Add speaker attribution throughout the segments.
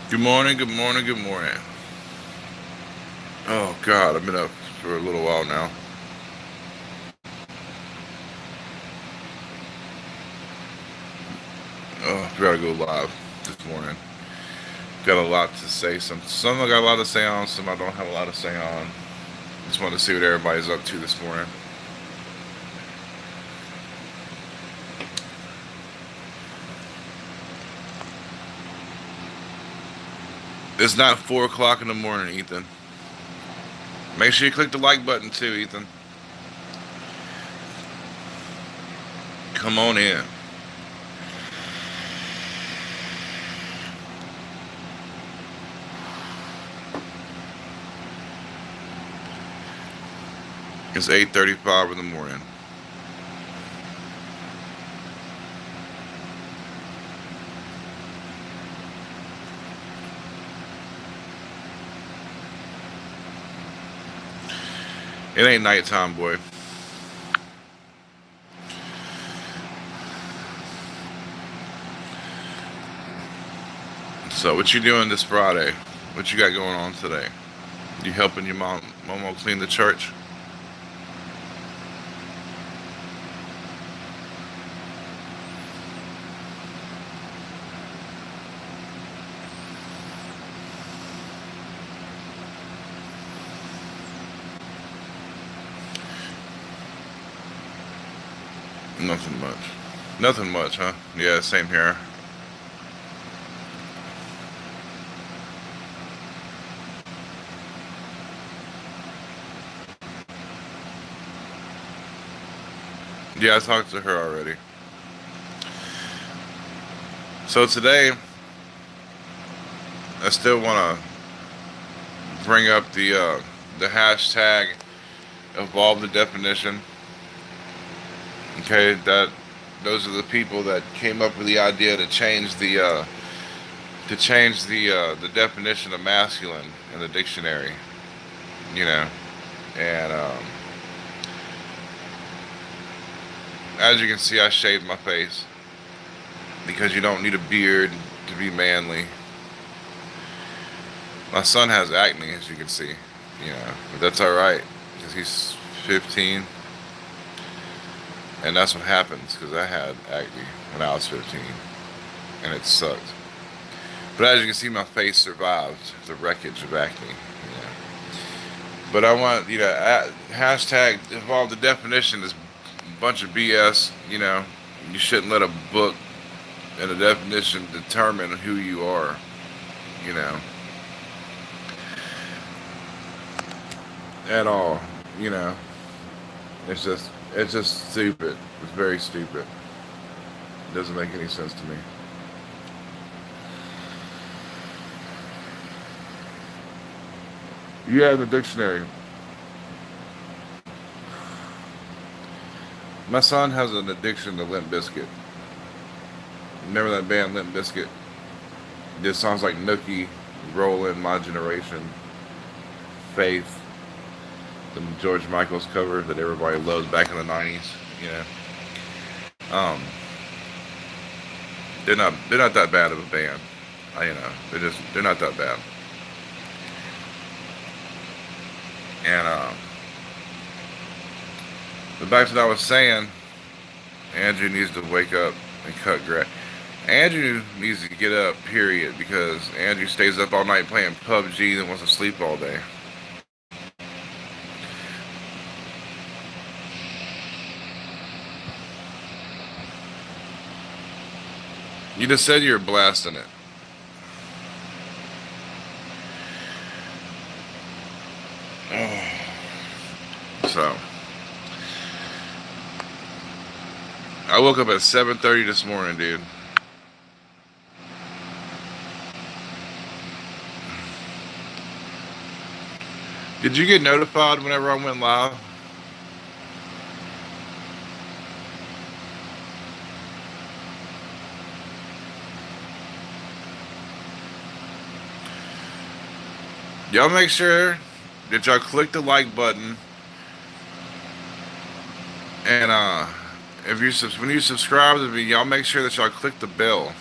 Speaker 1: Good morning, good morning, good morning. Oh God, I've been up for a little while now. Oh, we gotta go live this morning. Got a lot to say. Some I got a lot to say on, some I don't have a lot to say on. Just wanted to see what everybody's up to this morning. It's not 4 o'clock in the morning, Ethan. Make sure you click the like button too, Ethan. Come on in. It's 8:35 in the morning. It ain't nighttime, boy. So what you doing this Friday? What you got going on today? You helping your mom clean the church? Nothing much. Nothing much, huh? Yeah, same here. Yeah, I talked to her already. So today, I still want to bring up the hashtag evolve the definition. Okay, that those are the people that came up with the idea to change the definition of masculine in the dictionary. You know, and as you can see, I shaved my face because you don't need a beard to be manly. My son has acne, as you can see. But that's all right because he's 15, and that's what happens because I had acne when I was 15, and it sucked. But as you can see, my face survived the wreckage of acne. But I want hashtag evolve the definition is a bunch of BS. You shouldn't let a book and a definition determine who you are. You know, at all. You know, it's just stupid. It's very stupid. It doesn't make any sense to me. Yeah, the dictionary. My son has an addiction to Limp Bizkit. Remember that band Limp Bizkit? Did songs like Nookie, Rollin', My Generation, Faith, the George Michael's cover that everybody loved back in the '90s. You um, they're not that bad of a band. They're not that bad. And but back to what I was saying, Andrew needs to wake up and cut grass. Andrew needs to get up, period, because Andrew stays up all night playing PUBG and wants to sleep all day. You just said you were blasting it. So I woke up at 7:30 this morning, dude. Did you get notified whenever I went live? Y'all make sure that y'all click the like button, and if you when you subscribe to me, y'all make sure that y'all click the bell.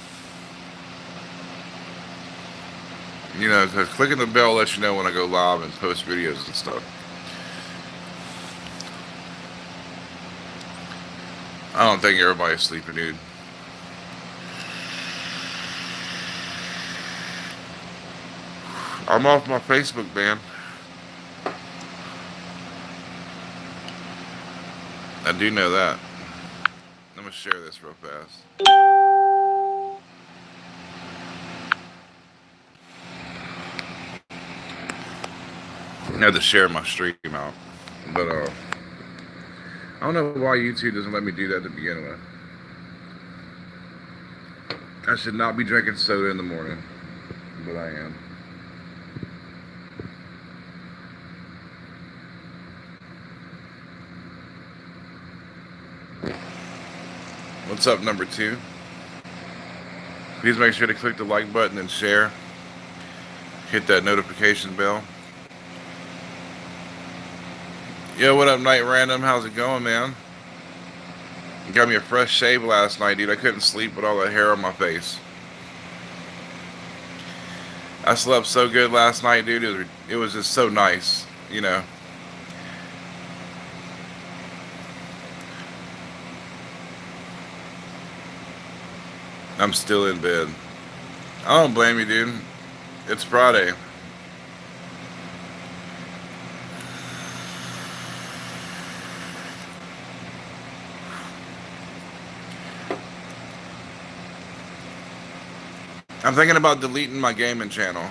Speaker 1: You know, 'cause clicking the bell lets you know when I go live and post videos and stuff. I don't think everybody's sleeping, dude. I'm off my Facebook ban. I do know that. I'm gonna share this real fast. I had to share my stream out, but I don't know why YouTube doesn't let me do that to begin with. I should not be drinking soda in the morning, but I am. What's up, number 2? Please make sure to click the like button and share. Hit that notification bell. Yo, what up, Night Random? How's it going, man? You got me a fresh shave last night, dude. I couldn't sleep with all that hair on my face. I slept so good last night, dude. It was just so nice, you know. I'm still in bed. I don't blame you, dude. It's Friday. I'm thinking about deleting my gaming channel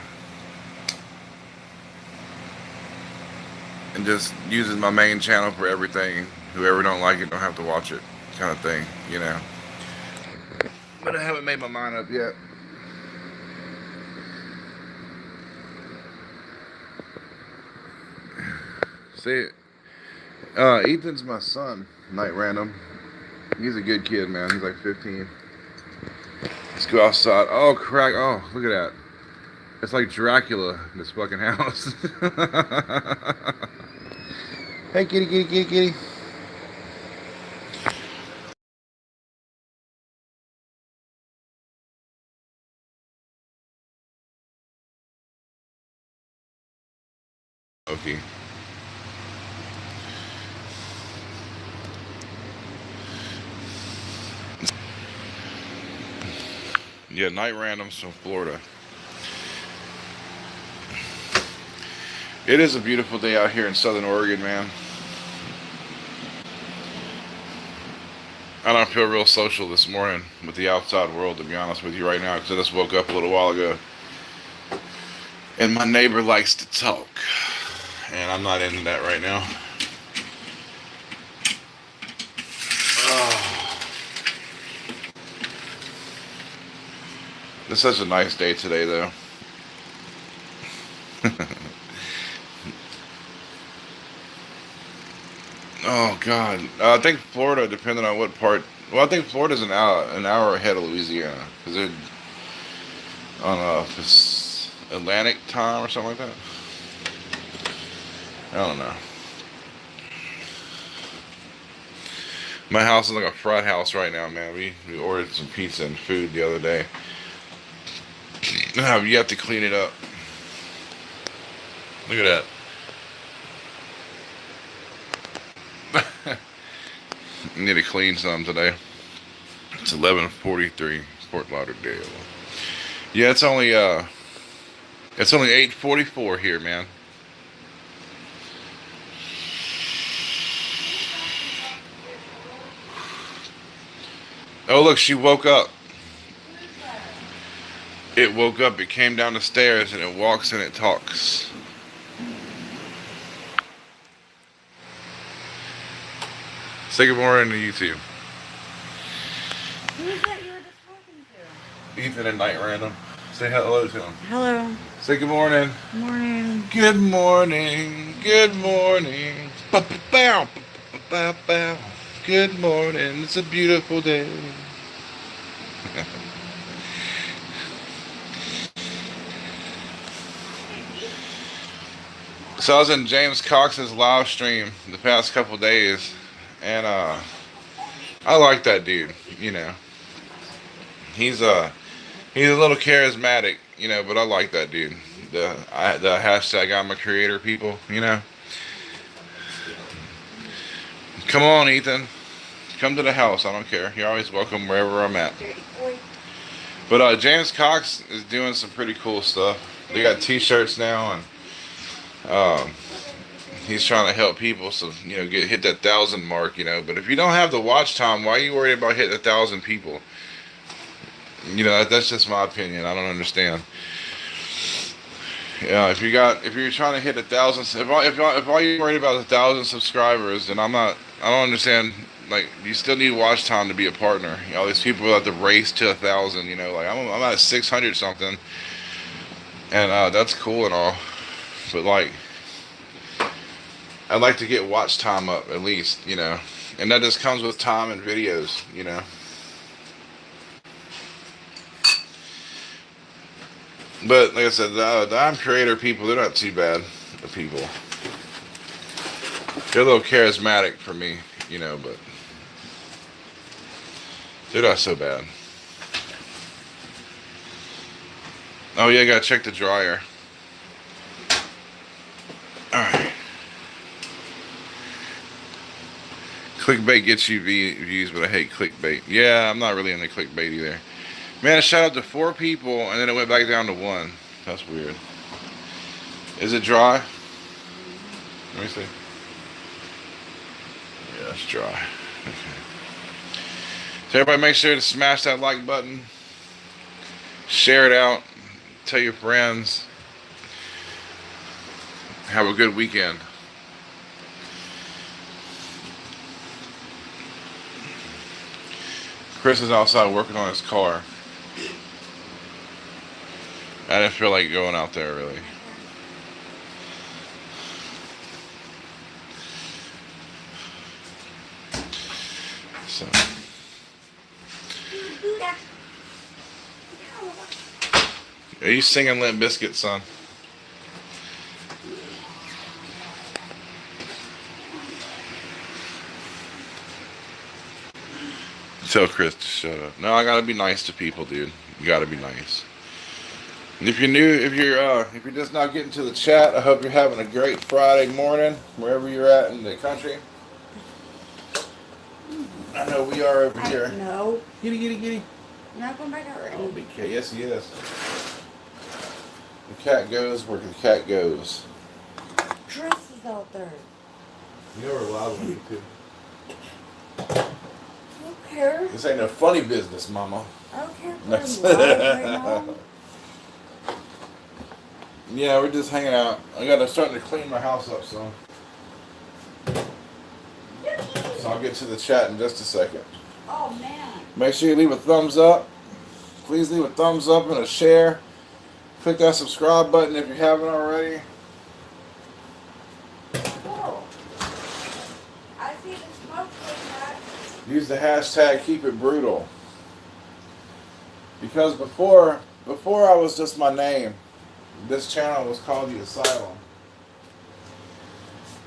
Speaker 1: and just using my main channel for everything. Whoever don't like it don't have to watch it, kind of thing, you know. But I haven't made my mind up yet. See, Ethan's my son, Night Random. He's a good kid, man. He's like 15. Let's go outside. Oh, crack. Oh, look at that. It's like Dracula in this fucking house. Hey, kitty, kitty, kitty, kitty. Okay. Yeah, Night Randoms from Florida. It is a beautiful day out here in Southern Oregon, man. I don't feel real social this morning with the outside world, to be honest with you right now, because I just woke up a little while ago. And my neighbor likes to talk. And I'm not into that right now. Oh. It's such a nice day today, though. Oh God, I think Florida, depending on what part. Well, I think Florida's an hour ahead of Louisiana because they're on Atlantic time or something like that. I don't know. My house is like a frat house right now, man. We ordered some pizza and food the other day. You have to clean it up. Look at that. I need to clean some today. It's 11:43, Fort Lauderdale. Yeah, it's only 8:44 here, man. Oh, look, she woke up. It woke up, it came down the stairs, and it walks and it talks. Say good morning to you two.
Speaker 2: Who is that you were just talking to?
Speaker 1: Ethan and Night Random. Say hello to him.
Speaker 2: Hello.
Speaker 1: Say good morning.
Speaker 2: Morning.
Speaker 1: Good morning. Good morning. Bow, bow, bow. Good morning. It's a beautiful day. So I was in James Cox's live stream the past couple days, and I like that dude. You know, he's a little charismatic, you know, but I like that dude. the hashtag I'm a creator people. You know, come on, Ethan. Come to the house. I don't care. You're always welcome wherever I'm at. But James Cox is doing some pretty cool stuff. They got T-shirts now, and um, he's trying to help people. So hit that 1,000 mark. But if you don't have the watch time, why are you worried about hitting 1,000 people? That's just my opinion. I don't understand. Yeah, if you're trying to hit 1,000, if all you're worried about is 1,000 subscribers, then I don't understand. Like, you still need watch time to be a partner. All these people have to race to 1,000. Like I'm at 600 something, and that's cool and all, but like, I'd like to get watch time up at least, and that just comes with time and videos. But like I said, the I'm creator people, they're not too bad. The people, they're a little charismatic for me, but they're not so bad. Oh yeah, I gotta check the dryer. Alright. Clickbait gets you views, but I hate clickbait. Yeah, I'm not really into clickbait either. Man, I shot out to 4 people, and then it went back down to 1. That's weird. Is it dry? Let me see. Yeah, it's dry. Okay. So everybody make sure to smash that like button. Share it out. Tell your friends. Have a good weekend. Chris is outside working on his car. I didn't feel like going out there really. So. Are you singing Limp Bizkit, son? Tell Chris to shut up. No, I gotta be nice to people, dude. You gotta be nice. And if you're just now getting to the chat, I hope you're having a great Friday morning, wherever you're at in the country. I know we are over here.
Speaker 2: No.
Speaker 1: Giddy.
Speaker 2: I'm not going back out right now.
Speaker 1: Yes, he is. The cat goes where the cat goes.
Speaker 2: Dress is out there.
Speaker 1: You know we're live on YouTube.
Speaker 2: I don't care.
Speaker 1: This ain't no funny business, mama.
Speaker 2: I don't care if we're live right now.
Speaker 1: Yeah, we're just hanging out. Starting to clean my house up, so I'll get to the chat in just a second.
Speaker 2: Oh, man.
Speaker 1: Make sure you leave a thumbs up. Please leave a thumbs up and a share. Click that subscribe button if you haven't already.
Speaker 2: Oh. I see the smoke like that.
Speaker 1: Use the hashtag #KeepItBrutal. Because before I was just my name, this channel was called The Asylum.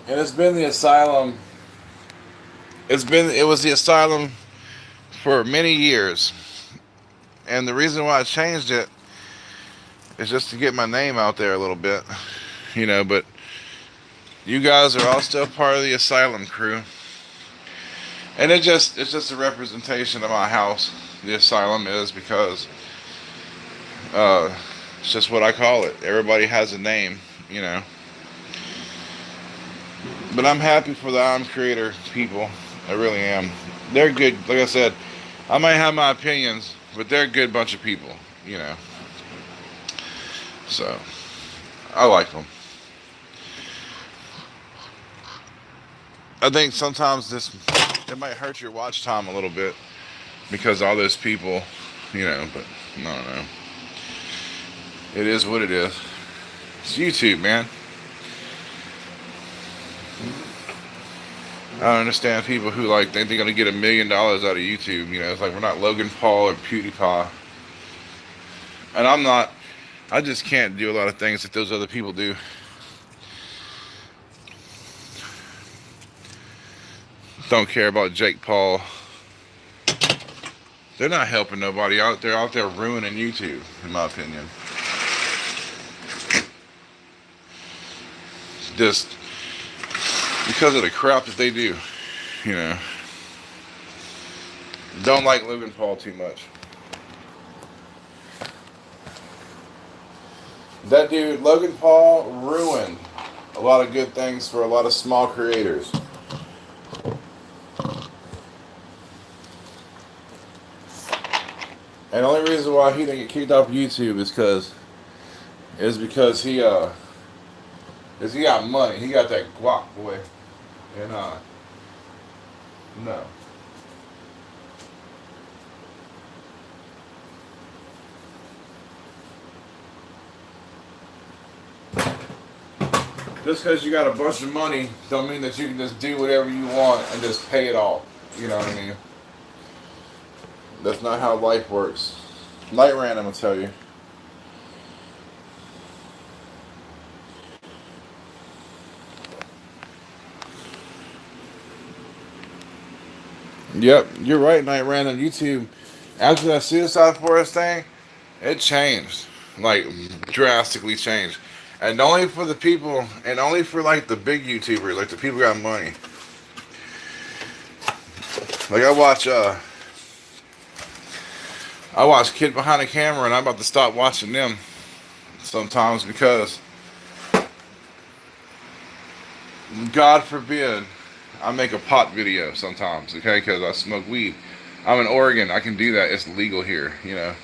Speaker 1: And it's been The Asylum. It was The Asylum for many years. And the reason why I changed it is just to get my name out there a little bit. But you guys are all still part of the Asylum crew. And it's just a representation of my house. The Asylum is because it's just what I call it. Everybody has a name, But I'm happy for the I'm Creator people. I really am. They're good. Like I said, I might have my opinions, but they're a good bunch of people, So, I like them. I think sometimes it might hurt your watch time a little bit because all those people, but I don't know. It is what it is. It's YouTube, man. I don't understand people who think they're gonna get $1 million out of YouTube. It's like we're not Logan Paul or PewDiePie. And I'm not. I just can't do a lot of things that those other people do. Don't care about Jake Paul. They're not helping nobody out there. Out there ruining YouTube, in my opinion. just because of the crap that they do, you know. Don't like Logan Paul too much. That dude, Logan Paul, ruined a lot of good things for a lot of small creators. And the only reason why he didn't get kicked off YouTube is because he got money. He got that guac, boy. And no. Just because you got a bunch of money don't mean that you can just do whatever you want and just pay it all. You know what I mean? That's not how life works. Night Rant, I'm gonna tell you. Yep, you're right, Night Rant on YouTube. After that Suicide Forest thing, it changed. Like, drastically changed. And only for the people, and only for like the big YouTubers, like the people who got money. Like I watch Kid Behind the Camera, and I'm about to stop watching them sometimes because, God forbid, I make a pot video sometimes, okay, because I smoke weed. I'm in Oregon, I can do that, it's legal here, you know.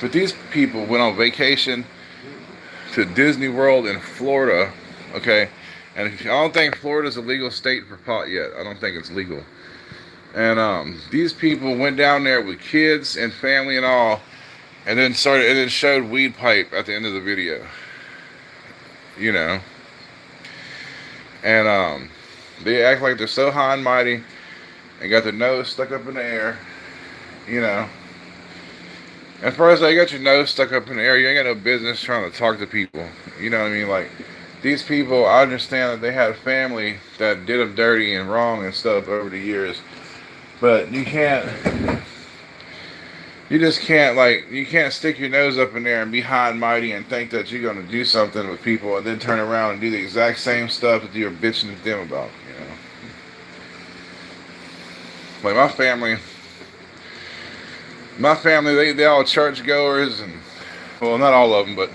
Speaker 1: But these people went on vacation to Disney World in Florida, okay, and I don't think Florida's a legal state for pot yet. I don't think it's legal. And these people went down there with kids and family and all, and then showed weed pipe at the end of the video, you know. And they act like they're so high and mighty and got their nose stuck up in the air, you know. And first, you got your nose stuck up in the air, you ain't got no business trying to talk to people. You know what I mean? Like, these people, I understand that they had family that did them dirty and wrong and stuff over the years. But you just can't, like, you can't stick your nose up in there and be high and mighty and think that you're going to do something with people and then turn around and do the exact same stuff that you're bitching at them about, you know. Like, my family, they all churchgoers, and, well, not all of them, but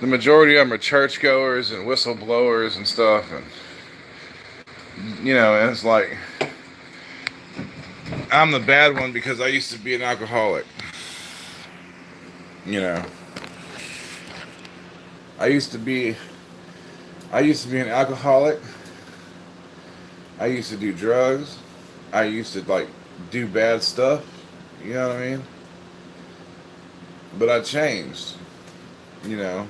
Speaker 1: the majority of them are churchgoers and whistleblowers and stuff, and, you know, and it's like, I'm the bad one because I used to be an alcoholic. You know, I used to be an alcoholic. I used to do drugs. I used to, like, do bad stuff. You know what I mean? But I changed. You know,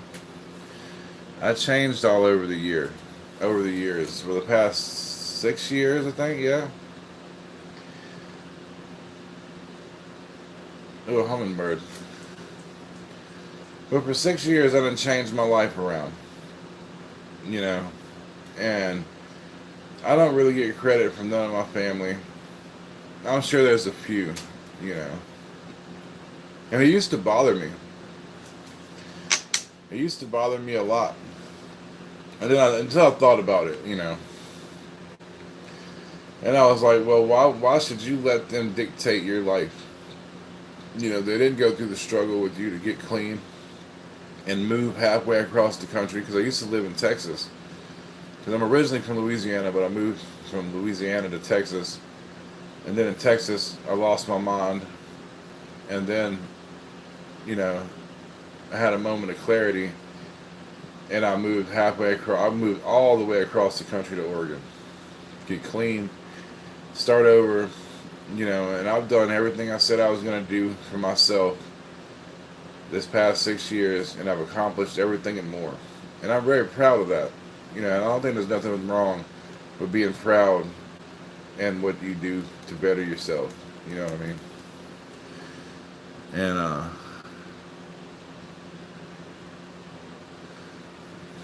Speaker 1: I changed all over the years. For the past 6 years, I think. Yeah. Oh, a hummingbird. But for 6 years, I done changed my life around. You know, and I don't really get credit from none of my family. I'm sure there's a few, you know. And it used to bother me. It used to bother me a lot. And then until I thought about it, you know. And I was like, well, why should you let them dictate your life? You know, they didn't go through the struggle with you to get clean and move halfway across the country, because I used to live in Texas. Because I'm originally from Louisiana, but I moved from Louisiana to Texas. And then in Texas, I lost my mind. And then, you know, I had a moment of clarity. And I moved halfway across. I moved all the way across the country to Oregon. Get clean. Start over. You know, and I've done everything I said I was going to do for myself this past 6 years, and I've accomplished everything and more. And I'm very proud of that. You know, and I don't think there's nothing wrong with being proud and what you do to better yourself. You know what I mean? And,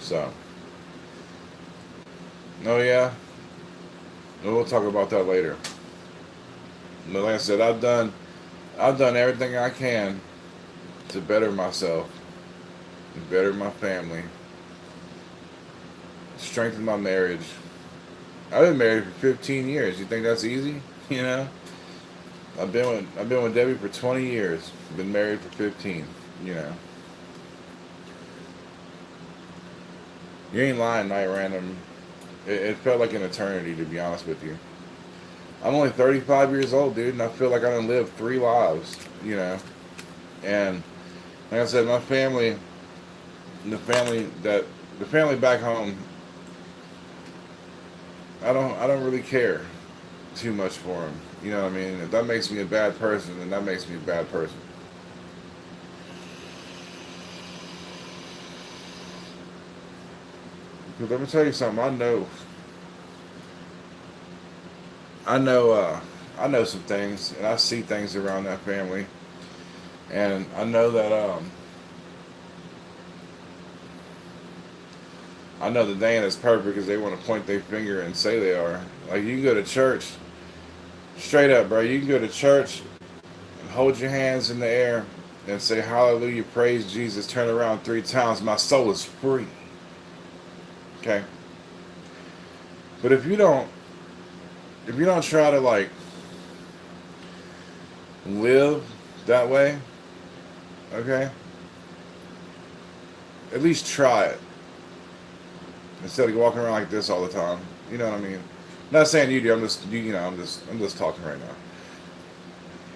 Speaker 1: so. Oh, yeah? We'll talk about that later. But like I said, I've done everything I can to better myself, and better my family, strengthen my marriage. I've been married for 15 years. You think that's easy? You know, I've been with Debbie for 20 years. Been married for 15. You know, you ain't lying, Night Random. It felt like an eternity, to be honest with you. I'm only 35 years old, dude, and I feel like I done lived 3 lives. You know, and like I said, my family, the family that the family back home, I don't really care too much for them. You know what I mean? If that makes me a bad person, then that makes me a bad person. Because let me tell you something. I know, I know some things, and I see things around that family, and I know that they ain't as perfect because they want to point their finger and say they are. Like you can go to church, straight up, bro. You can go to church and hold your hands in the air and say Hallelujah, praise Jesus. Turn around 3 times. My soul is free. Okay, but if you don't try to like live that way, okay, at least try it instead of walking around like this all the time. You know what I mean? Not saying you do. I'm just talking right now.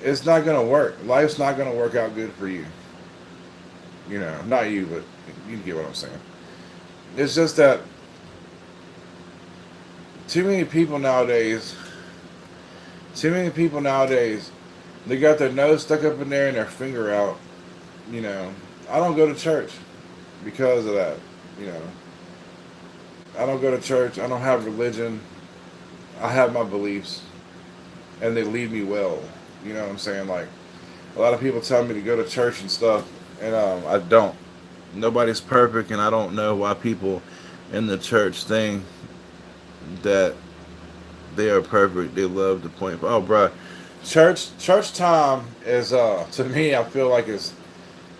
Speaker 1: It's not gonna work. Life's not gonna work out good for you. You know, not you, but you get what I'm saying. It's just that too many people nowadays. Too many people nowadays. They got their nose stuck up in there and their finger out. You know, I don't go to church because of that. You know, I don't go to church. I don't have religion. I have my beliefs, and they lead me well. You know what I'm saying? Like a lot of people tell me to go to church and stuff, and I don't. Nobody's perfect, and I don't know why people in the church think that they are perfect. They love to point. Oh, bruh, church time is to me. I feel like it's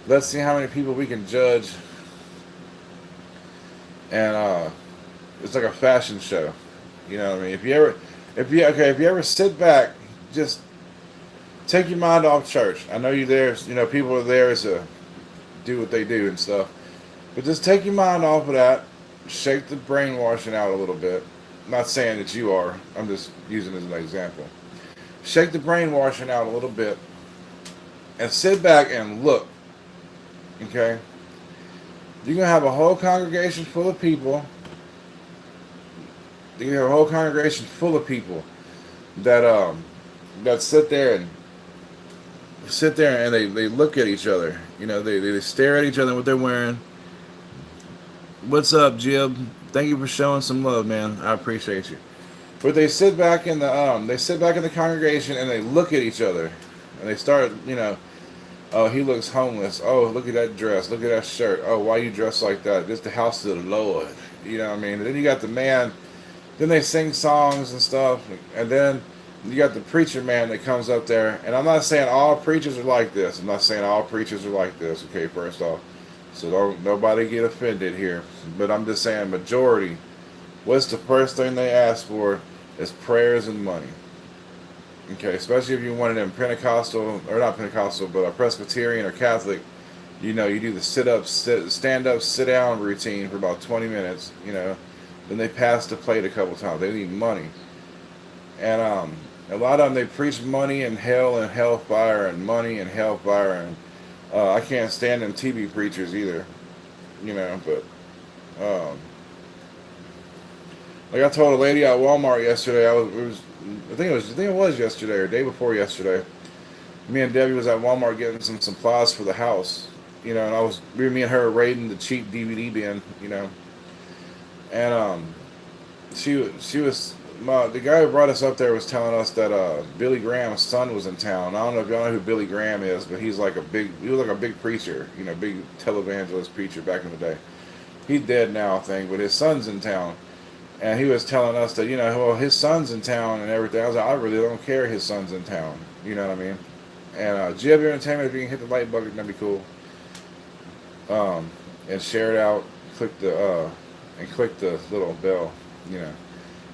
Speaker 1: let's see how many people we can judge, and it's like a fashion show. You know what I mean? If you ever sit back, just take your mind off church. I know you there. You know people are there to do what they do and stuff, but just take your mind off of that. Shake the brainwashing out a little bit. I'm not saying that you are. I'm just using it as an example. Shake the brainwashing out a little bit and sit back and look. Okay, you're gonna have a whole congregation full of people. You're gonna have a whole congregation full of people that that sit there and they look at each other. You know, they stare at each other what they're wearing. What's up, Jib? Thank you for showing some love, man. I appreciate you. But they sit back in the congregation and they look at each other and they start, you know, oh, he looks homeless. Oh, look at that dress. Look at that shirt. Oh, why you dressed like that? This the house of the Lord. You know what I mean? And then you got the man. Then they sing songs and stuff, and then you got the preacher man that comes up there. And I'm not saying all preachers are like this. I'm not saying all preachers are like this. Okay, first off, so don't nobody get offended here. But I'm just saying majority. What's the first thing they ask for is prayers and money. Okay, especially if you're one of them Pentecostal or not Pentecostal, but a Presbyterian or Catholic. You know, you do the stand up, sit down routine for about 20 minutes. You know, then they pass the plate a couple times. They need money, and a lot of them they preach money and hell and hellfire and money and hellfire and I can't stand them TV preachers either. You know, but like I told a lady at Walmart yesterday, I think it was yesterday or day before yesterday. Me and Debbie was at Walmart getting some supplies for the house. You know, and me and her were raiding the cheap DVD bin. You know, and she was the guy who brought us up there was telling us that Billy Graham's son was in town. I don't know if y'all know who Billy Graham is, but he was like a big preacher. You know, big televangelist preacher back in the day. He's dead now, I think, but his son's in town. And he was telling us that, you know, well, his son's in town and everything. I was like, I really don't care his son's in town. You know what I mean? And GW Entertainment, if you can hit the like button, that'd be cool. And share it out. Click the and click the little bell. You know,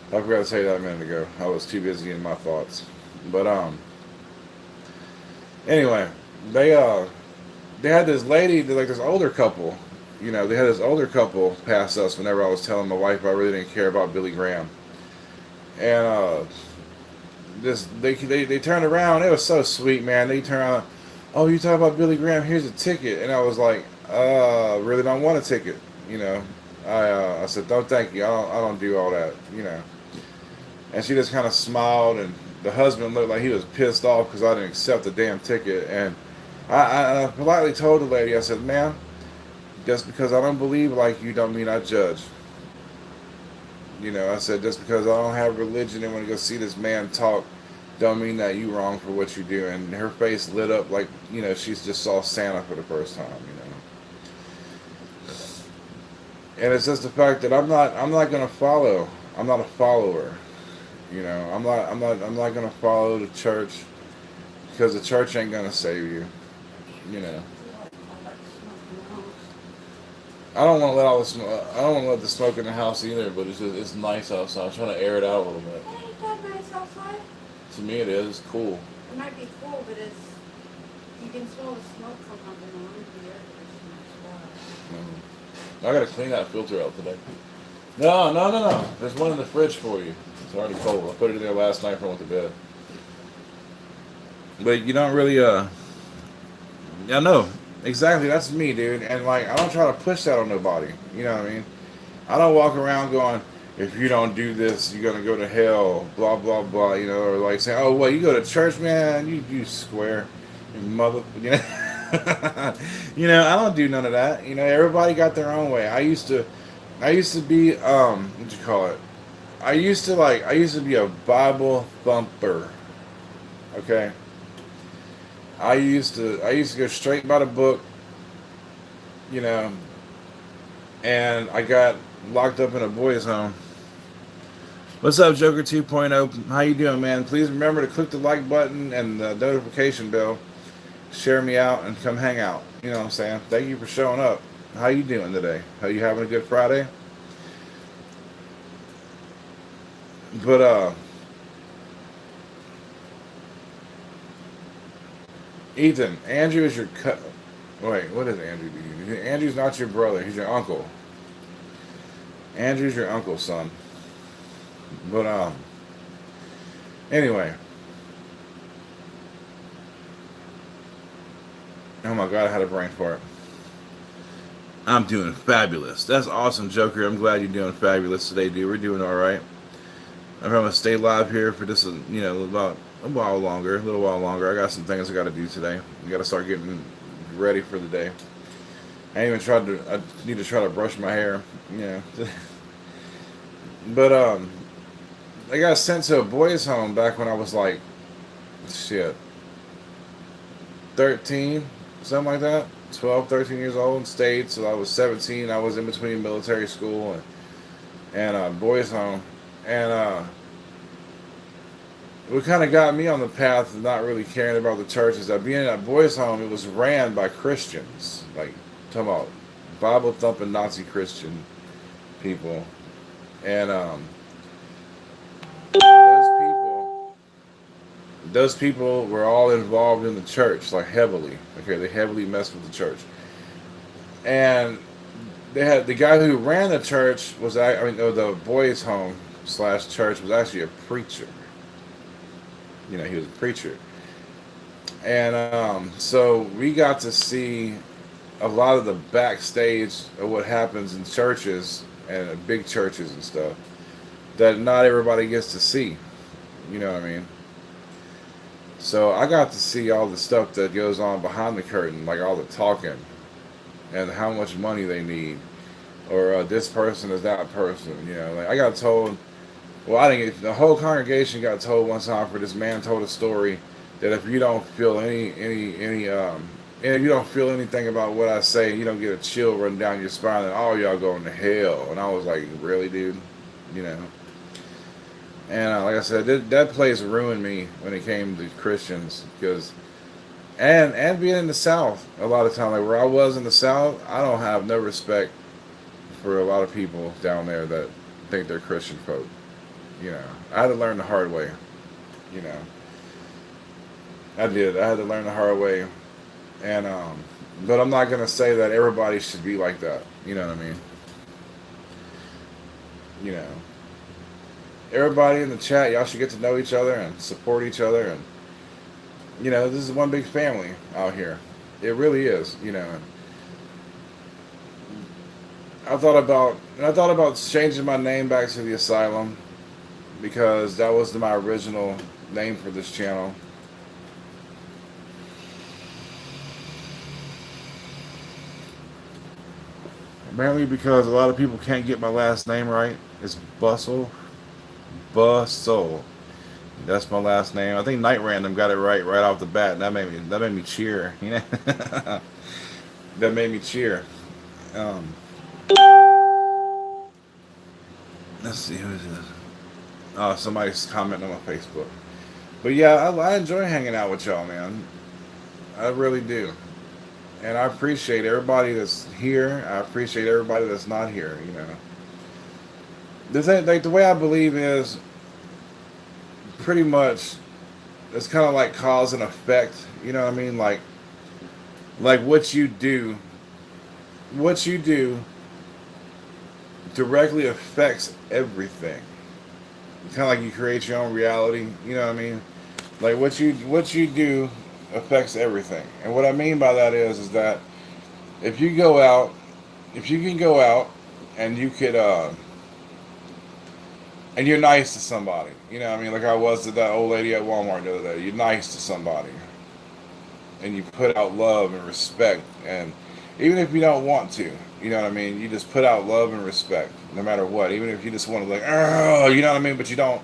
Speaker 1: I forgot to tell you that a minute ago. I was too busy in my thoughts. But anyway, they uh, they had this lady, like this older couple. You know, they had this older couple pass us whenever I was telling my wife I really didn't care about Billy Graham. And this they turned around. It was so sweet, man. They turned around. Oh, you talk about Billy Graham? Here's a ticket. And I was like, really don't want a ticket. You know, I said, no, thank you. I don't do all that. You know. And she just kind of smiled, and the husband looked like he was pissed off because I didn't accept the damn ticket. And I politely told the lady, I said, ma'am, just because I don't believe like you don't mean I judge. You know, I said, just because I don't have religion and want to go see this man talk, don't mean that you wrong for what you do. And her face lit up like, you know, she's just saw Santa for the first time, you know. And it's just the fact that I'm not gonna follow. I'm not a follower. You know, I'm not gonna follow the church because the church ain't gonna save you. You know. I don't want to let all the I don't want to let the smoke in the house either, but it's nice outside. I'm trying to air it out a little bit.
Speaker 2: It ain't that nice outside.
Speaker 1: To me, it is. It's cool.
Speaker 2: It might be cool, but it's you can smell the smoke from underneath the air conditioner.
Speaker 1: I gotta clean that filter out today. No, no, no, no. There's one in the fridge for you. It's already cold. I put it in there last night before I went to bed. But you don't really, yeah, no, exactly. That's me, dude. And like, I don't try to push that on nobody. You know what I mean? I don't walk around going, if you don't do this, you're gonna go to hell. Blah blah blah. You know, or like saying, oh, well, you go to church, man. You square, you mother. You know, you know, I don't do none of that. You know, everybody got their own way. I used to be, what you call it? I used to be a Bible thumper. Okay. I used to go straight by the book, you know, and I got locked up in a boys' home. What's up, Joker 2.0? How you doing, man? Please remember to click the like button and the notification bell. Share me out and come hang out. You know what I'm saying? Thank you for showing up. How you doing today? Are you having a good Friday? But Ethan, Andrew is your Wait, what is Andrew to you? Andrew's not your brother. He's your uncle. Andrew's your uncle, son. But anyway. Oh my God, I had a brain fart. I'm doing fabulous. That's awesome, Joker. I'm glad you're doing fabulous today, dude. We're doing all right. I'm gonna stay live here for just about a while longer, a little while longer. I got some things I got to do today. I got to start getting ready for the day. I even tried to. I need to try to brush my hair. Yeah, but I got sent to a boys' home back when I was like, shit, 13, something like that. 12, 13 years old, and stayed. So I was 17. I was in between military school and boys' home, and what kind of got me on the path of not really caring about the church is that being at boys' home, it was ran by Christians, like talking about Bible thumping Nazi Christian people, and those people were all involved in the church, like heavily. Okay, they heavily messed with the church, and they had the guy who ran the church was the boys' home slash church was actually a preacher. You know, he was a preacher, and so we got to see a lot of the backstage of what happens in churches and big churches and stuff that not everybody gets to see. You know what I mean? So I got to see all the stuff that goes on behind the curtain, like all the talking and how much money they need, or this person is that person. You know, like I got told. Well, I didn't get the whole congregation got told one time for this man told a story that if you don't feel and if you don't feel anything about what I say, you don't get a chill run down your spine, and all y'all going to hell. And I was like, really, dude, you know. And like I said, that place ruined me when it came to Christians because, and being in the South a lot of times, like where I was in the South, I don't have no respect for a lot of people down there that think they're Christian folk. You know, I had to learn the hard way. You know, I did. I had to learn the hard way, and but I'm not gonna say that everybody should be like that. You know what I mean? You know, everybody in the chat, y'all should get to know each other and support each other, and you know, this is one big family out here. It really is. You know, I thought about changing my name back to the Asylum because that was my original name for this channel. Mainly because a lot of people can't get my last name right. It's Bustle. That's my last name. I think Night Random got it right off the bat, and that made me cheer. You know, that made me cheer. Um, let's see who is this. Oh, somebody's commenting on my Facebook. But yeah, I enjoy hanging out with y'all, man. I really do, and I appreciate everybody that's here. I appreciate everybody that's not here. You know, the thing, like the way I believe is pretty much it's kind of like cause and effect. You know what I mean? Like what you do directly affects everything. Kind of like you create your own reality. You know what I mean? Like what you do affects everything. And what I mean by that is that if you go out, if you can go out and you could and you're nice to somebody. You know what I mean? Like I was to that old lady at Walmart the other day. You're nice to somebody and you put out love and respect, and even if you don't want to, you know what I mean, you just put out love and respect no matter what, even if you just want to like, oh, you know what I mean, but you don't,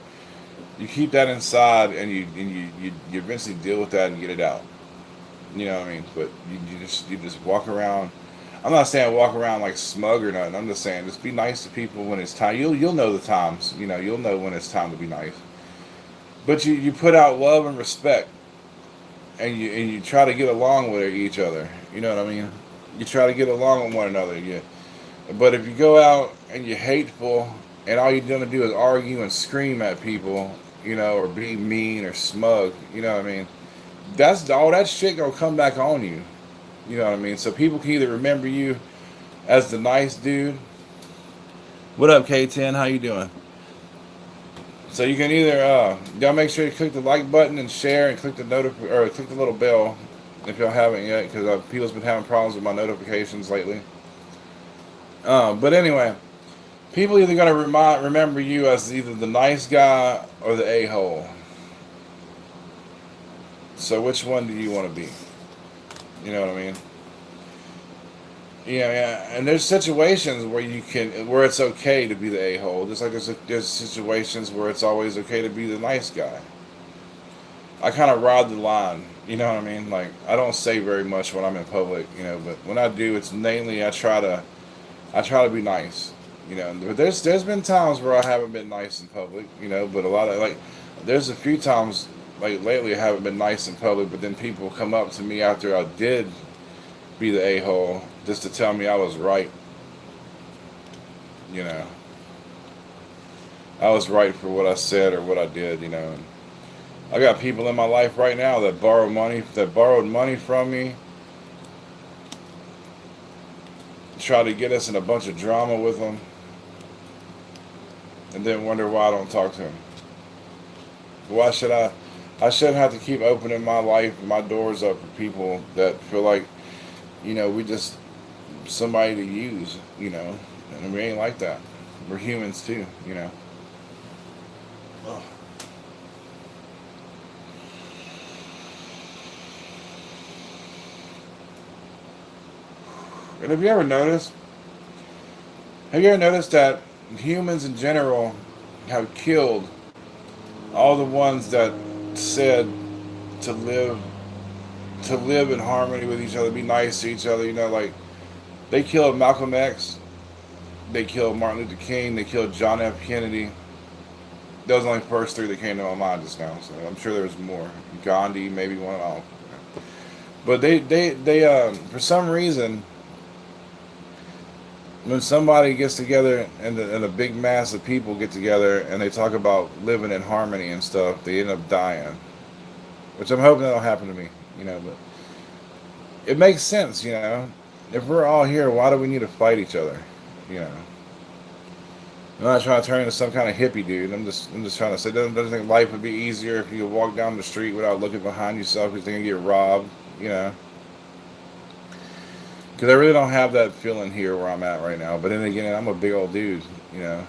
Speaker 1: you keep that inside, and you eventually deal with that and get it out, you know what I mean, but you just walk around. I'm not saying walk around like smug or nothing. I'm just saying just be nice to people when it's time. You'll know the times, you know, you'll know when it's time to be nice, but you put out love and respect, and you try to get along with each other. You know what I mean? You try to get along with one another. But if you go out and you're hateful and all you're gonna do is argue and scream at people, you know, or be mean or smug, you know what I mean? That's all that shit gonna come back on you. You know what I mean? So people can either remember you as the nice dude. What up, K10? How you doing? So you can either y'all make sure you click the like button and share and click the or click the little bell if y'all haven't yet, because people's been having problems with my notifications lately. But anyway, people either gonna remember you as either the nice guy or the a-hole. So which one do you want to be? You know what I mean? Yeah. And there's situations where where it's okay to be the a-hole, just like there's situations where it's always okay to be the nice guy. I kind of ride the line, you know what I mean? Like I don't say very much when I'm in public, you know, but when I do, it's mainly I try to be nice, you know. But there's been times where I haven't been nice in public, you know, but a lot of like there's a few times like lately I haven't been nice in public, but then people come up to me after I did be the a-hole just to tell me I was right, you know. I was right for what I said or what I did, you know. And I got people in my life right now that borrowed money from me, try to get us in a bunch of drama with them, and then wonder why I don't talk to them. Why should I? I shouldn't have to keep opening my life, my doors up for people that feel like, you know, we just somebody to use, you know, and we ain't like that. We're humans too, you know. Ugh. And have you ever noticed that humans in general have killed all the ones that said to live to live in harmony with each other, be nice to each other, you know, like they killed Malcolm X, they killed Martin Luther King, they killed John F. Kennedy. Those are only the first three that came to my mind just now, so I'm sure there's more. Gandhi, maybe one of them. But they for some reason, when somebody gets together and a big mass of people get together and they talk about living in harmony and stuff, they end up dying. Which I'm hoping that'll happen to me, but it makes sense, If we're all here, why do we need to fight each other? You know. I'm not trying to turn into some kind of hippie dude. I'm just trying to say, doesn't think life would be easier if you could walk down the street without looking behind yourself because you're gonna get robbed, you know? Because I really don't have that feeling here where I'm at right now. But then again, I'm a big old dude, you know.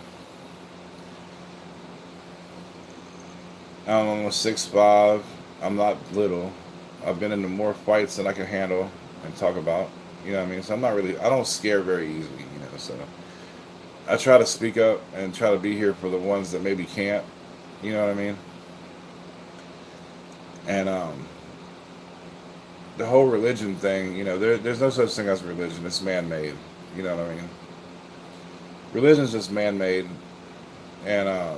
Speaker 1: I'm almost 6'5". I'm not little. I've been into more fights than I can handle and talk about. You know what I mean? So I'm not really. I don't scare very easily. So I try to speak up and try to be here for the ones that maybe can't. You know what I mean? And the whole religion thing. There's no such thing as religion. It's man-made. You know what I mean? Religion's just man-made, and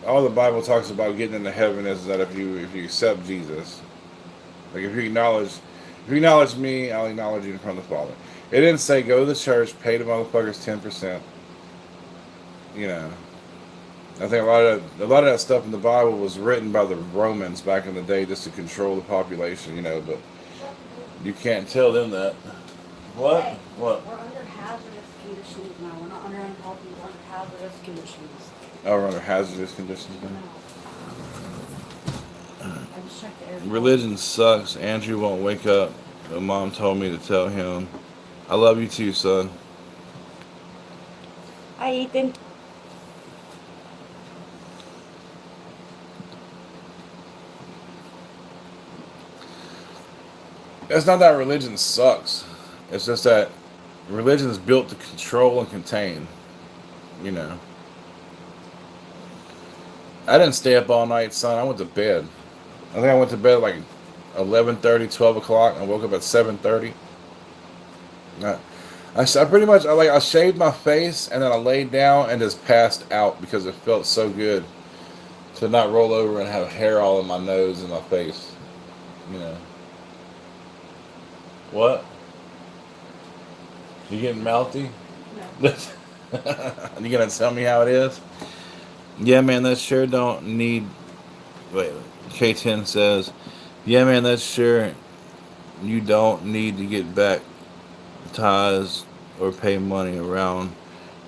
Speaker 1: all the Bible talks about getting into heaven is that if you accept Jesus, like if you acknowledge me, I'll acknowledge you in front of the Father. It didn't say go to the church, pay the motherfuckers 10%. You know, I think a lot of that stuff in the Bible was written by the Romans back in the day just to control the population. But you can't tell them that. What?
Speaker 2: Hey,
Speaker 1: What?
Speaker 2: we're under hazardous conditions now. We're not under unhealthy, we're under hazardous conditions.
Speaker 1: Oh, we're under hazardous conditions now.
Speaker 2: I just checked the air.
Speaker 1: Religion sucks. Andrew won't wake up. My mom told me to tell him. I love you too, son.
Speaker 2: Hi, Ethan.
Speaker 1: It's not that religion sucks. It's just that religion is built to control and contain. You know. I didn't stay up all night, son. I went to bed. I think I went to bed like 11:30, 12 o'clock. I woke up at 7:30. I pretty much I shaved my face and then I laid down and just passed out because it felt so good to not roll over and have hair all in my nose and my face. You know. What? You getting mouthy?
Speaker 2: No.
Speaker 1: You gonna tell me how it is? Yeah, man, that sure don't need. Wait, K10 says, yeah, man, that's sure you don't need to get baptized or pay money around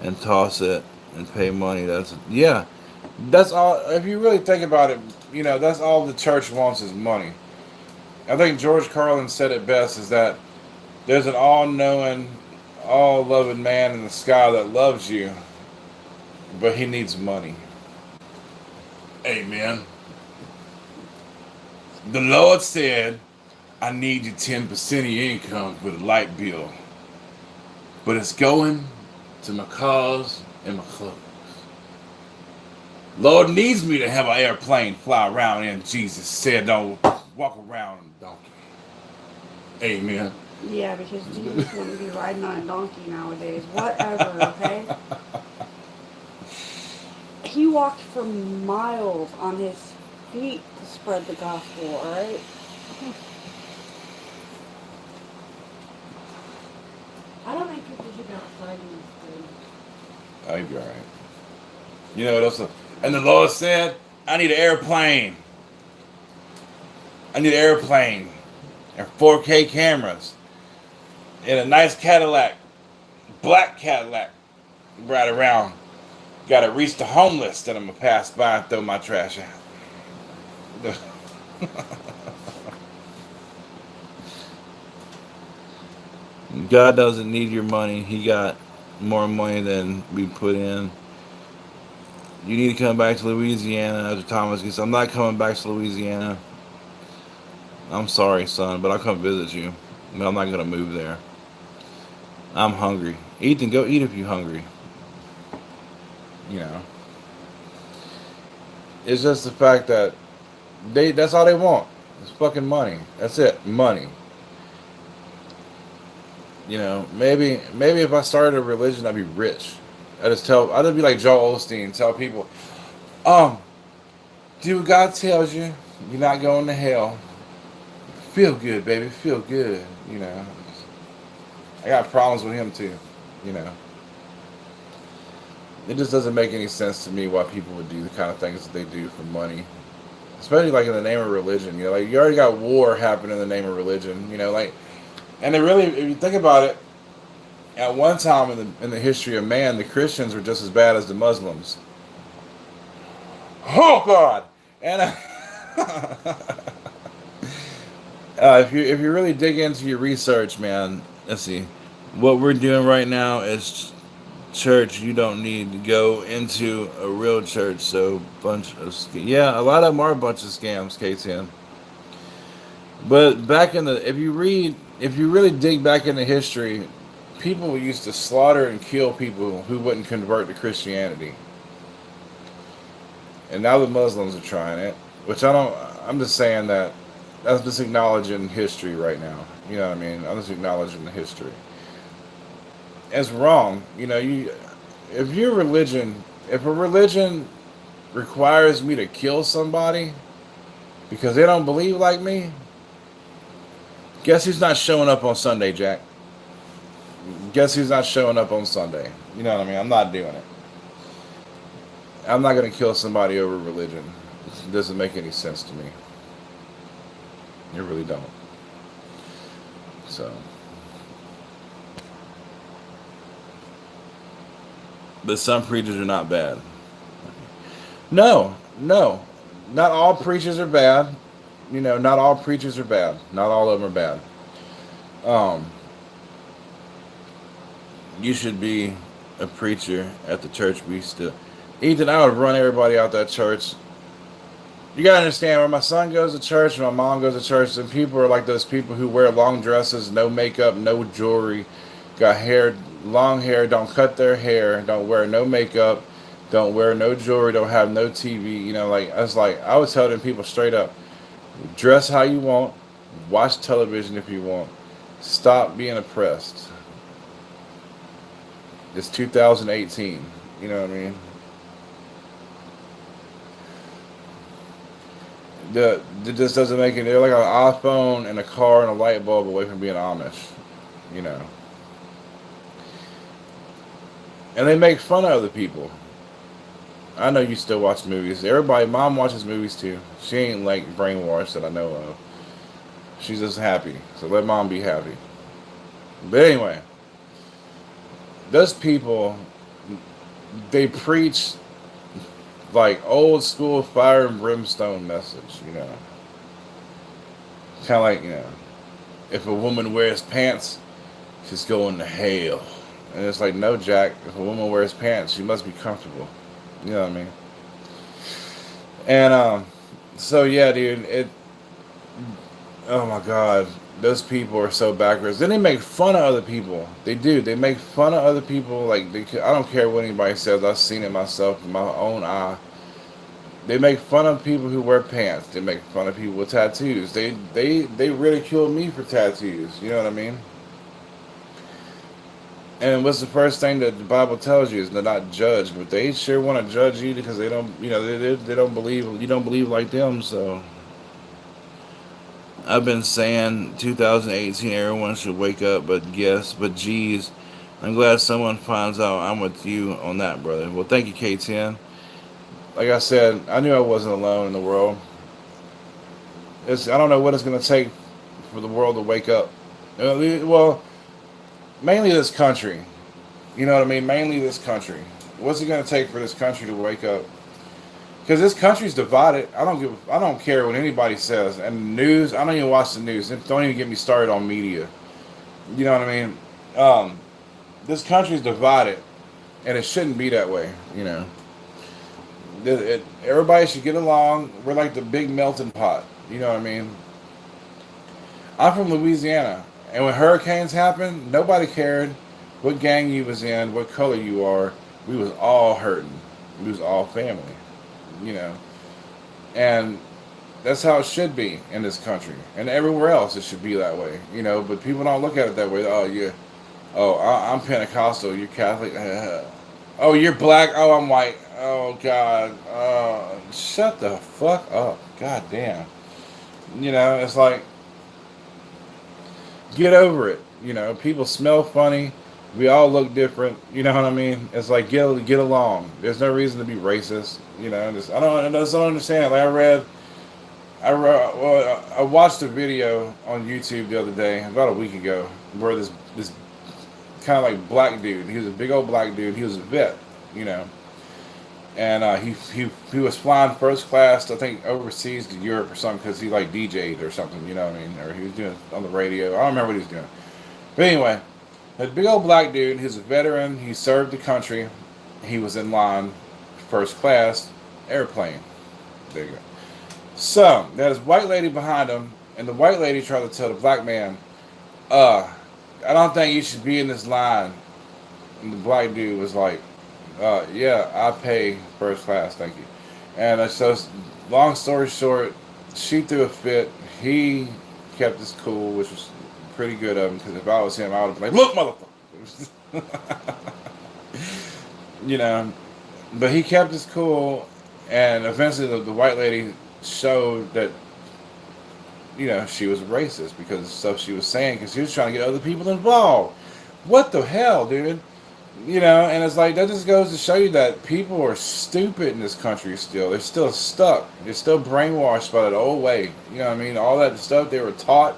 Speaker 1: and toss it and pay money. Yeah, that's all. If you really think about it, that's all the church wants is money. I think George Carlin said it best is that there's an all-knowing, all-loving man in the sky that loves you, but he needs money. Amen. The Lord said, I need you 10% of your income for the light bill. But it's going to my cars and my clothes. Lord needs me to have an airplane fly around and Jesus said don't walk around on a donkey. Amen.
Speaker 2: Yeah, because Jesus wouldn't be riding on a donkey nowadays. Whatever, okay? He walked for miles on his feet to spread the gospel, alright? I don't think people should go outside in this thing.
Speaker 1: I'd be alright. You know what else? And the Lord said, I need an airplane. I need an airplane. And 4K cameras. And a nice Cadillac. Black Cadillac. Right around. Gotta reach the homeless that I'm gonna pass by and throw my trash out. God doesn't need your money. He got more money than we put in. You need to come back to Louisiana after Thomas gets. I'm not coming back to Louisiana. I'm sorry, son, but I'll come visit you. But I'm not gonna move there. I'm hungry. Ethan, go eat if you're hungry. You know. It's just the fact that that's all they want. It's fucking money. That's it. Money. Maybe if I started a religion I'd be rich. I'd just be like Joel Osteen, tell people, do what God tells you, you're not going to hell. Feel good, baby, feel good, I got problems with him too, It just doesn't make any sense to me why people would do the kind of things that they do for money, especially like in the name of religion. Like you already got war happening in the name of religion. Like, and it really, if you think about it, at one time in the history of man, the Christians were just as bad as the Muslims. Oh God! And if you really dig into your research, man, let's see. What we're doing right now is church. You don't need to go into a real church. So bunch of yeah, a lot of them are a bunch of scams. K10. But back in the if you really dig back into history, people used to slaughter and kill people who wouldn't convert to Christianity. And now the Muslims are trying it, which I don't. I'm just saying that that's just acknowledging history right now. You know what I mean? I'm just acknowledging the history. It's wrong. If your religion, if a religion requires me to kill somebody because they don't believe like me, guess who's not showing up on Sunday, Jack? Guess who's not showing up on Sunday? You know what I mean? I'm not doing it. I'm not going to kill somebody over religion. It doesn't make any sense to me. You really don't. So, but some preachers are not bad. No, no, not all preachers are bad. Not all preachers are bad. Not all of them are bad. Um, you should be a preacher at the church we still. Ethan, I would run everybody out that church. You gotta understand, when my son goes to church, and my mom goes to church, and people are like those people who wear long dresses, no makeup, no jewelry, got hair, long hair, don't cut their hair, don't wear no makeup, don't wear no jewelry, don't have no TV. Like I would tell them people straight up, dress how you want, watch television if you want, stop being oppressed. It's 2018. You know what I mean? This doesn't make it. They're like an iPhone and a car and a light bulb away from being Amish, you know. And they make fun of other people. I know you still watch movies. Everybody, mom watches movies too. She ain't like brainwashed that I know of. She's just happy. So let mom be happy. But anyway, those people, they preach like old school fire and brimstone message, Kind of like, if a woman wears pants, she's going to hell. And it's like, no, Jack, if a woman wears pants, she must be comfortable. You know what I mean? And, so yeah, dude, oh my God, those people are so backwards. Then they make fun of other people. They do. They make fun of other people. Like, I don't care what anybody says. I've seen it myself in my own eye. They make fun of people who wear pants. They make fun of people with tattoos. They ridicule me for tattoos. You know what I mean? And what's the first thing that the Bible tells you is to not judge, but they sure want to judge you because they don't, they don't believe, you don't believe like them. So I've been saying 2018 everyone should wake up, but geez, I'm glad someone finds out I'm with you on that, brother. Well, thank you, K10. Like I said, I knew I wasn't alone in the world. I don't know what it's going to take for the world to wake up. Well, mainly this country. You know what I mean? Mainly this country. What's it going to take for this country to wake up? Because this country's divided. I don't care what anybody says. And the news, I don't even watch the news. Don't even get me started on media. You know what I mean? This country's divided, and it shouldn't be that way. Everybody should get along. We're like the big melting pot. You know what I mean? I'm from Louisiana, and when hurricanes happen, nobody cared what gang you was in, what color you are. We was all hurting. We was all family. You know, and that's how it should be in this country, and everywhere else it should be that way. But people don't look at it that way. Oh, yeah. Oh, I'm Pentecostal. You're Catholic. Oh, you're black. Oh, I'm white. Oh, God. Shut the fuck up. God damn. It's like, get over it. People smell funny.
Speaker 3: We all look different. You know what I mean? It's like get along. There's no reason to be racist. You know, I just don't understand. Like I watched a video on YouTube the other day, about a week ago, where this kind of like black dude. He was a big old black dude. He was a vet, you know, and he was flying first class, I think overseas to Europe or something, because he like DJ'd or something, you know what I mean, or he was doing on the radio. I don't remember what he was doing, but anyway, that big old black dude. He's a veteran. He served the country. He was in line, first class, airplane. There you go. So there's white lady behind him, and the white lady tried to tell the black man, "Uh, I don't think you should be in this line." And the black dude was like, "Yeah, I pay first class, thank you." And so, long story short, she threw a fit. He kept his cool, which was pretty good of him. Because if I was him, I would have been like, "Look, motherfucker," you know. But he kept his cool, and eventually the white lady showed that she was racist because of the stuff she was saying, because she was trying to get other people involved. What the hell, dude? And it's like that just goes to show you that people are stupid in this country still. They're still stuck. They're still brainwashed by that old way. You know what I mean? All that stuff they were taught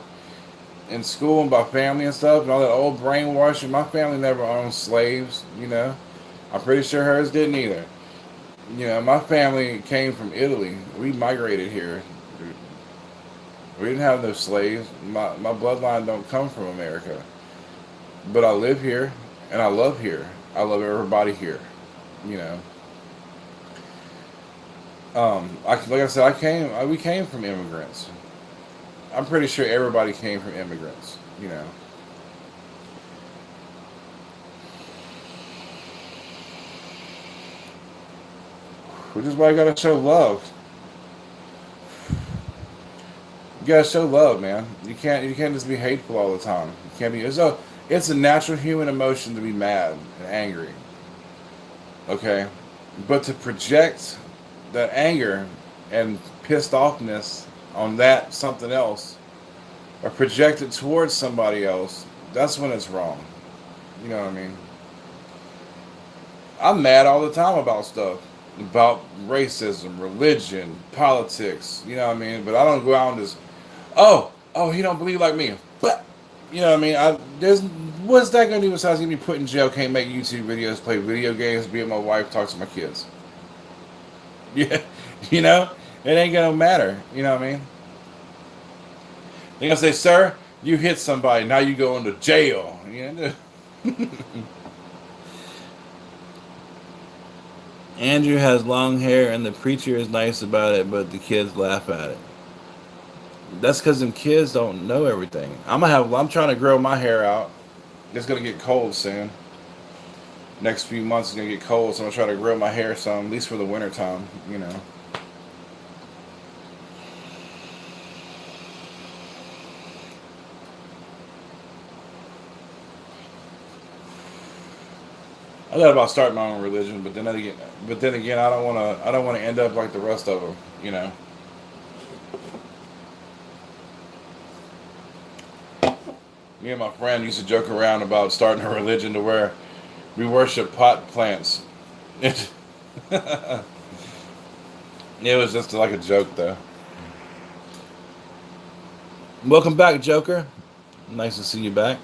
Speaker 3: in school and by family and stuff, and all that old brainwashing. My family never owned slaves. I'm pretty sure hers didn't either. My family came from Italy. We migrated here. We didn't have no slaves. My bloodline don't come from America. But I live here, and I love here. I love everybody here. You know. Like I said, we came from immigrants. I'm pretty sure everybody came from immigrants. Which is why you gotta show love. You gotta show love, man. You can't just be hateful all the time. You can't be. It's a natural human emotion to be mad and angry. Okay, but to project that anger and pissed offness on that something else, or project it towards somebody else, that's when it's wrong. You know what I mean? I'm mad all the time about stuff. About racism, religion, politics, you know what I mean? But I don't go out and just, he don't believe like me. But, you know what I mean? What's that going to do besides getting me put in jail, can't make YouTube videos, play video games, be with my wife, talk to my kids? Yeah, it ain't going to matter, you know what I mean? They're going to say, sir, you hit somebody, now you go into jail. Andrew has long hair and the preacher is nice about it, but the kids laugh at it. That's because them kids don't know everything. I'm trying to grow my hair out. It's gonna get cold soon. Next few months is gonna get cold, so I'm gonna try to grow my hair some, at least for the winter time. I thought about starting my own religion, but then again, I don't wanna end up like the rest of them. Me and my friend used to joke around about starting a religion to where we worship pot plants. It, it was just like a joke, though. Welcome back, Joker. Nice to see you back.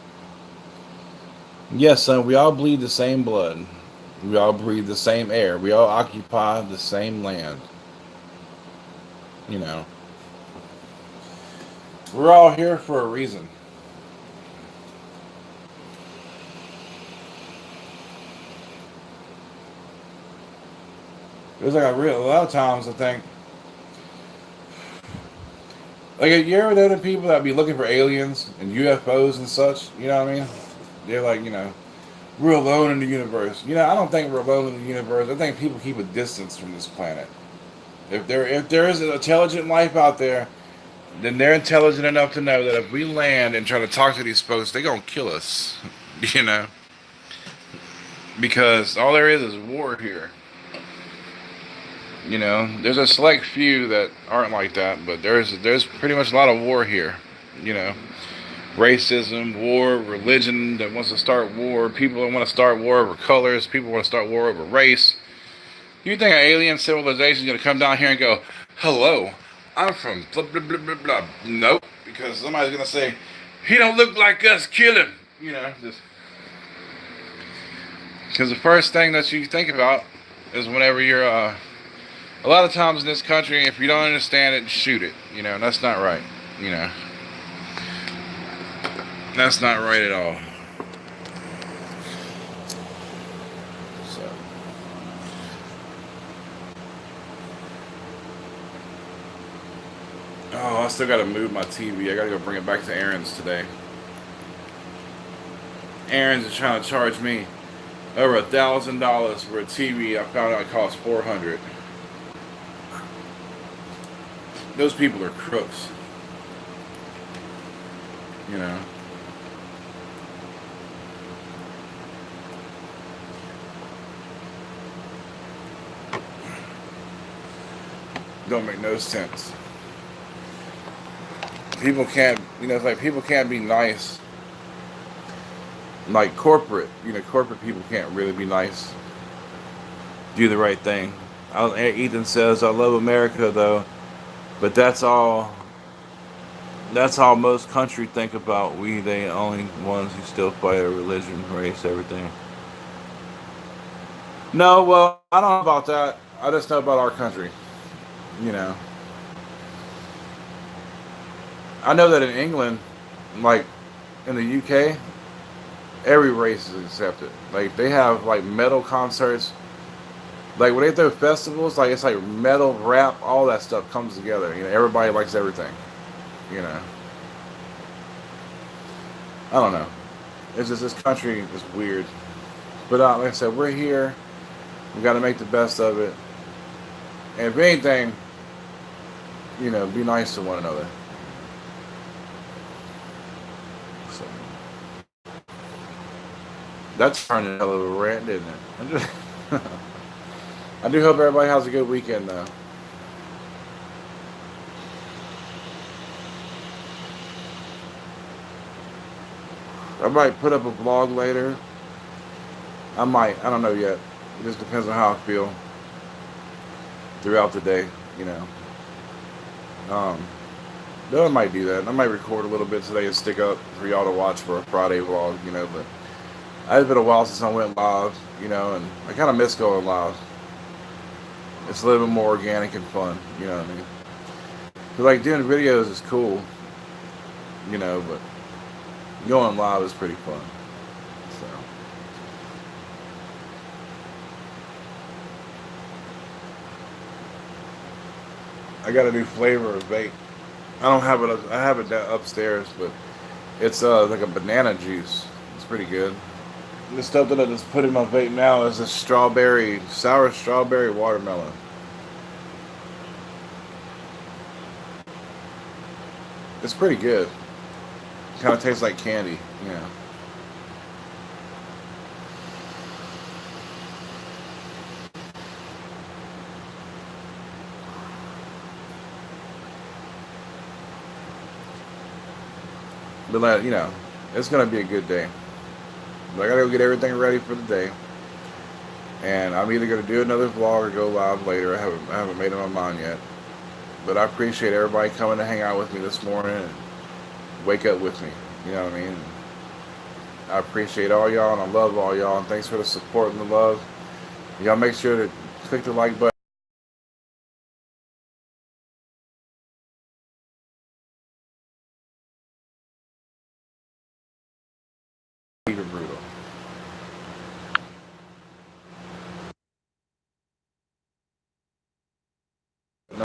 Speaker 3: Yes, son, we all bleed the same blood. We all breathe the same air. We all occupy the same land. You know. We're all here for a reason. There's like a lot of times I think, like, you ever know the people that be looking for aliens and UFOs and such? You know what I mean? They're like, we're alone in the universe. I don't think we're alone in the universe. I think people keep a distance from this planet. If there is an intelligent life out there, then they're intelligent enough to know that if we land and try to talk to these folks, they're gonna kill us. You know, because all there is war here. There's a select few that aren't like that, but there's pretty much a lot of war here. You know, racism, war, religion that wants to start war, people that want to start war over colors, people want to start war over race. You think an alien civilization is going to come down here and go, hello, I'm from blah, blah, blah, blah, blah. Nope, because somebody's going to say, he don't look like us, kill him. You know, just because the first thing that you think about is whenever you're, a lot of times in this country, if you don't understand it, shoot it. You know, and that's not right. You know, that's not right at all. So, oh, I still got to move my TV. I got to go bring it back to Aaron's today. Aaron's is trying to charge me over $1,000 for a TV. I found out it cost $400. Those people are crooks. You know. Don't make no sense. People can't, you know, it's like people can't be nice. Like corporate, you know, corporate people can't really be nice. Do the right thing. Ethan says, I love America though, but that's all most country think about. We the only ones who still fight a religion, race, everything. No, well, I don't know about that. I just know about our country. You know. I know that in England, like in the UK, every race is accepted. Like they have like metal concerts. Like when they throw festivals, like it's like metal, rap, all that stuff comes together. You know, everybody likes everything. You know. I don't know. It's just this country is weird. But like I said, we're here. We got to make the best of it. And if anything, you know, be nice to one another. So that's turning a hell of a rant, didn't it? I do hope everybody has a good weekend, though. I might put up a vlog later. I might. I don't know yet. It just depends on how I feel throughout the day, you know. Though I might do that. I might record a little bit today and stick up for y'all to watch for a Friday vlog, you know. But it's been a while since I went live, you know, and I kind of miss going live. It's a little bit more organic and fun, you know what I mean? But like doing videos is cool, you know, but going live is pretty fun. So I got a new flavor of vape. I don't have it. I have it upstairs, but it's like a banana juice. It's pretty good. The stuff that I just put in my vape now is a sour strawberry watermelon. It's pretty good. Kind of tastes like candy, you know. But like, you know, it's gonna be a good day. But I gotta go get everything ready for the day. And I'm either gonna do another vlog or go live later. I haven't made up my mind yet. But I appreciate everybody coming to hang out with me this morning and wake up with me. You know what I mean? I appreciate all y'all and I love all y'all, and thanks for the support and the love. Y'all make sure to click the like button. Even brutal.